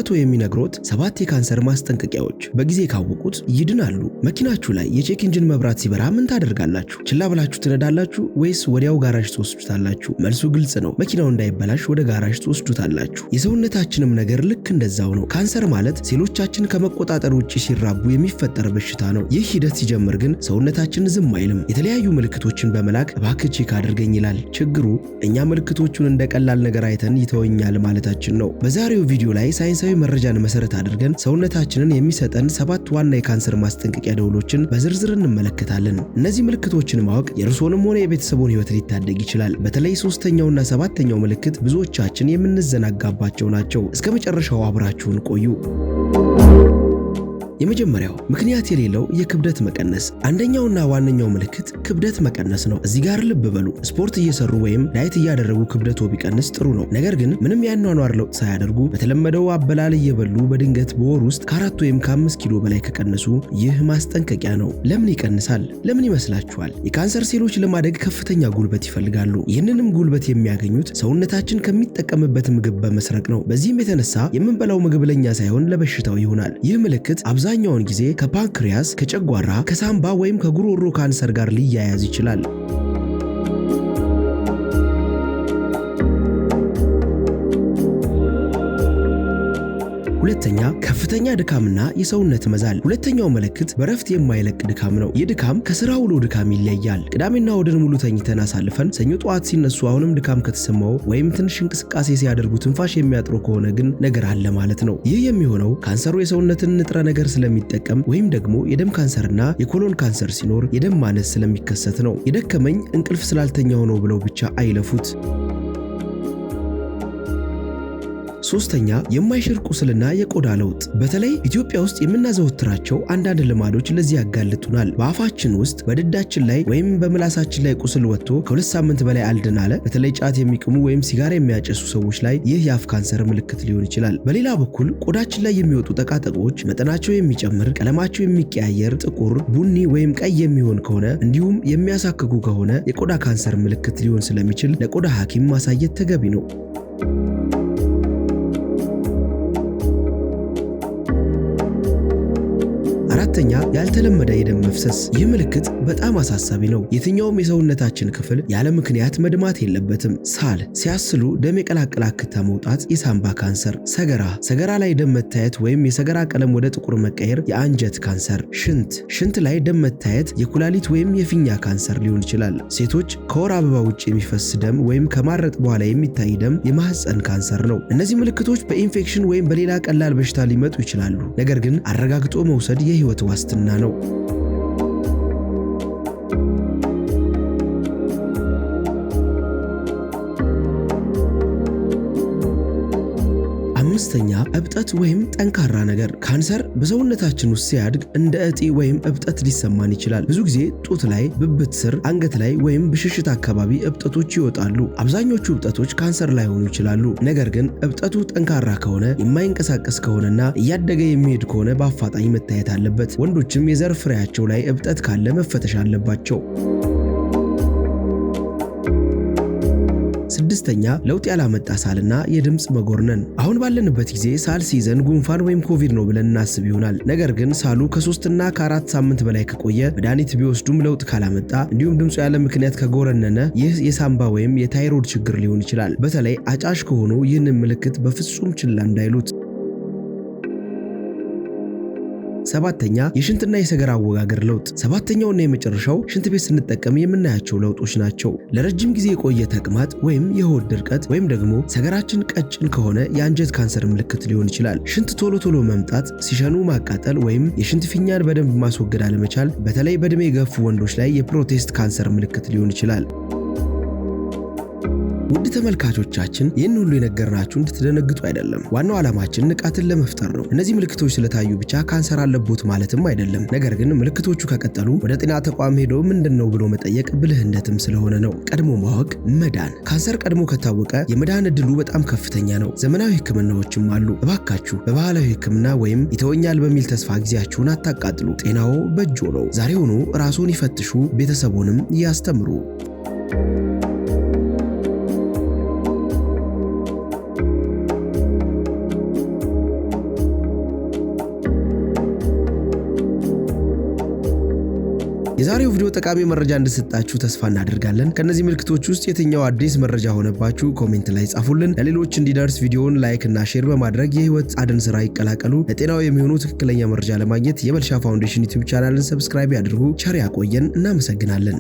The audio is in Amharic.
ሰምቶ የሚነግሮት 7 የካንሰር ማስጠንቀቂያዎች በጊዜ ካወቁት ይድናሉ። መኪናችሁ ላይ የቼክ ኢንጂን መብራት ሲበራ ምን ታደርጋላችሁ? ችላ ብላችሁ ትነዳላችሁ ወይስ ወዲያው ጋራዥ ትወስዱታላችሁ? መልሱ ግልጽ ነው። መኪናው እንዳይበላሽ ወደ ጋራዥ ትወስዱታላችሁ። የሰውነታችንም ነገር ልክ እንደዛው ነው። ካንሰር ማለት ሴሎቻችን ከመቆጣጠር ውጪ ሲራቡ የሚፈጠር በሽታ ነው። ይህ ሂደት ሲጀምር ግን ሰውነታችን ዝም አይልም። የተለያዩ ምልክቶችን በመላክ እባክህ ቼክ አድርገኝ ይላል። ችግሩ እኛ ምልክቶቹን እንደ ቀላል ነገር አይተን ይተወኛል ማለታችን ነው። በዛሬው ቪዲዮ ላይ ሳይንሳዊ መረጃን መሰረት አድርገን ሰውነታችንን የሚሰጠን 7 ዋና የካንሰር ማስጠንቀቂያ ደወሎችን በዝርዝር እንመለከታለን። እነዚህ ምልክቶችን ማወቅ የእርስዎንም ሆነ የቤተሰቦን ሕይወት ሊታደግ ይችላል። በተለይ 3ኛውና 7ኛው ምልክት ብዙዎቻችን የምንዘናጋባቸው ናቸው። እስከ መጨረሻው አብራችሁን ቆዩ። የመጀመሪያው ምክንያት የሌለው የክብደት መቀነስ። አንደኛውና ዋነኛው ምልክት ክብደት መቀነስ ነው። እዚህ ጋር ልብ በሉ። ስፖርት እየሰሩ ወይም ዳይት እያደረጉ ክብደቶ ቢቀንስ ጥሩ ነው። ነገር ግን ምንም ያኗኗር ለውጥ ሳያደርጉ በተለመደው አበላል እየበሉ በድንገት በወር ውስጥ ከ4 ወይም ከ5 ኪሎ በላይ ከቀነሱ ይህ ማስጠንቀቂያ ነው። ለምን ይቀንሳል? ለምን ይመስላችኋል? የካንሰር ሴሎች ለማደግ ከፍተኛ ጉልበት ይፈልጋሉ። ይህንንም ጉልበት የሚያገኙት ሰውነታችን ከሚጠቀምበት ምግብ በመስረቅ ነው። በዚህም የተነሳ የምንበላው ምግብ ለኛ ሳይሆን ለበሽታው ይሆናል። ይህ ምልክት አብዛኛውን ጊዜ ከፓንክሪያስ፣ ከጨጓራ፣ ከሳምባ ወይም ከጉሮሮ ካንሰር ጋር ሊያያዝ ይችላል። ሁለተኛ ከፍተኛ ድካምና የሰውነት መዛል። ሁለተኛው ምልክት በረፍት የማይለቅ ድካም ነው። ይህ ድካም ከስራ ውሎ ድካም ይለያል። ቅዳሜና እሁድን ሙሉ ተኝተን አሳልፈን ሰኞ ጠዋት ሲነሱ አሁንም ድካም ከተሰማው ወይም ትንሽ እንቅስቃሴ ሲያደርጉ ትንፋሽ የሚያጥሩ ከሆነ ግን ነገር አለ ማለት ነው። ይህ የሚሆነው ካንሰሩ የሰውነትን ንጥረ ነገር ስለሚጠቀም ወይም ደግሞ የደም ካንሰርና የኮሎን ካንሰር ሲኖር የደም ማነስ ስለሚከሰት ነው። የደከመኝ እንቅልፍ ስላልተኛው ነው ብለው ብቻ አይለፉት። ሶስተኛ የማይሽር ቁስልና የቆዳ ለውጥ። በተለይ ኢትዮጵያ ውስጥ የምናዘወትራቸው አንዳንድ ልማዶች ለዚህ ያጋልጡናል። በአፋችን ውስጥ በድዳችን ላይ ወይም በምላሳችን ላይ ቁስል ወጥቶ ከ2 ሳምንት በላይ አልድን አለ። በተለይ ጫት የሚቅሙ ወይም ሲጋራ የሚያጨሱ ሰዎች ላይ ይህ የአፍ ካንሰር ምልክት ሊሆን ይችላል። በሌላ በኩል ቆዳችን ላይ የሚወጡ ጠቃጠቆች መጠናቸው የሚጨምር፣ ቀለማቸው የሚቀያየር፣ ጥቁር፣ ቡኒ ወይም ቀይ የሚሆን ከሆነ እንዲሁም የሚያሳክኩ ከሆነ የቆዳ ካንሰር ምልክት ሊሆን ስለሚችል ለቆዳ ሐኪም ማሳየት ተገቢ ነው። አራተኛ ያልተለመደ የደም መፍሰስ። ይህ ምልክት በጣም አሳሳቢ ነው። የትኛውም የሰውነታችን ክፍል ያለ ምክንያት መድማት የለበትም። ሳል፣ ሲያስሉ ደም የቀላቀለ አክታ መውጣት የሳምባ ካንሰር። ሰገራ ላይ ደም መታየት ወይም የሰገራ ቀለም ወደ ጥቁር መቀየር የአንጀት ካንሰር። ሽንት ላይ ደም መታየት የኩላሊት ወይም የፊኛ ካንሰር ሊሆን ይችላል። ሴቶች ከወር አበባ ውጭ የሚፈስ ደም ወይም ከማረጥ በኋላ የሚታይ ደም የማህፀን ካንሰር ነው። እነዚህ ምልክቶች በኢንፌክሽን ወይም በሌላ ቀላል በሽታ ሊመጡ ይችላሉ። ነገር ግን አረጋግጦ መውሰድ የህይወት ዋስትና ነው። አምስተኛ እብጠት ወይም ጠንካራ ነገር። ካንሰር በሰውነታችን ውስጥ ሲያድግ እንደ እጢ ወይም እብጠት ሊሰማን ይችላል። ብዙ ጊዜ ጡት ላይ፣ ብብት ስር፣ አንገት ላይ ወይም ብሽሽት አካባቢ እብጠቶች ይወጣሉ። አብዛኞቹ እብጠቶች ካንሰር ላይሆኑ ይችላሉ። ነገር ግን እብጠቱ ጠንካራ ከሆነ፣ የማይንቀሳቀስ ከሆነና እያደገ የሚሄድ ከሆነ በአፋጣኝ መታየት አለበት። ወንዶችም የዘር ፍሬያቸው ላይ እብጠት ካለ መፈተሽ አለባቸው። ስድስተኛ ለውጥ ያላመጣ ሳልና የድምጽ መጎርነን። አሁን ባለንበት ጊዜ ሳል ሲይዘን ጉንፋን ወይም ኮቪድ ነው ብለን እናስብ ይሆናል። ነገር ግን ሳሉ ከ3 እና ከ4 ሳምንት በላይ ከቆየ መድኃኒት ቢወስዱም ለውጥ ካላመጣ እንዲሁም ድምጹ ያለ ምክንያት ከጎረነነ ይህ የሳምባ ወይም የታይሮይድ ችግር ሊሆን ይችላል። በተለይ አጫሽ ከሆኑ ይህንን ምልክት በፍጹም ችላ እንዳይሉት። ሰባተኛ የሽንትና የሰገራ አወጋገር ለውጥ። ሰባተኛውና የመጨረሻው ሽንት ቤት ስንጠቀም የምናያቸው ለውጦች ናቸው። ለረጅም ጊዜ የቆየ ተቅማጥ ወይም የሆድ ድርቀት ወይም ደግሞ ሰገራችን ቀጭን ከሆነ የአንጀት ካንሰር ምልክት ሊሆን ይችላል። ሽንት ቶሎ ማምጣት፣ ሲሸኑ ማቃጠል ወይም የሽንት ፊኛን በደንብ ማስወገድ አለመቻል በተለይ በእድሜ የገፉ ወንዶች ላይ የፕሮስቴት ካንሰር ምልክት ሊሆን ይችላል። ውድ ተመልካቾቻችን ይህን ሁሉ የነገርናችሁ እንድትደነግጡ አይደለም። ዋናው ዓላማችን ንቃትን ለመፍጠር ነው። እነዚህ ምልክቶች ስለታዩ ብቻ ካንሰር አለቦት ማለትም አይደለም። ነገር ግን ምልክቶቹ ከቀጠሉ ወደ ጤና ተቋም ሄዶ ምንድነው ብሎ መጠየቅ ብልህነትም ስለሆነ ነው። ቀድሞ ማወቅ መዳን። ካንሰር ቀድሞ ከታወቀ የመዳን እድሉ በጣም ከፍተኛ ነው። ዘመናዊ ሕክምናዎችም አሉ። እባካችሁ በባህላዊ ሕክምና ወይም ይተወኛል በሚል ተስፋ ጊዜያችሁን አታቃጥሉ። ጤናው በእጆ ነው። ዛሬውኑ ራስዎን ይፈትሹ፣ ቤተሰቦንም ያስተምሩ። የዛሬው ቪዲዮ ጠቃሚ መረጃ እንደሰጣችሁ ተስፋ እናደርጋለን። ከነዚህ ምልክቶች ውስጥ የትኛው አዲስ መረጃ ሆነባችሁ ኮሜንት ላይ ጻፉልን። ለሌሎች እንዲደርስ ቪዲዮውን ላይክ እና ሼር በማድረግ የህይወት አድን ስራ ይቀላቀሉ። ለጤናው የሚሆኑ ትክክለኛ መረጃ ለማግኘት የበልሻ ፋውንዴሽን ዩቲዩብ ቻናልን ሰብስክራይብ ያድርጉ። ቸር ያቆየን። እናመሰግናለን።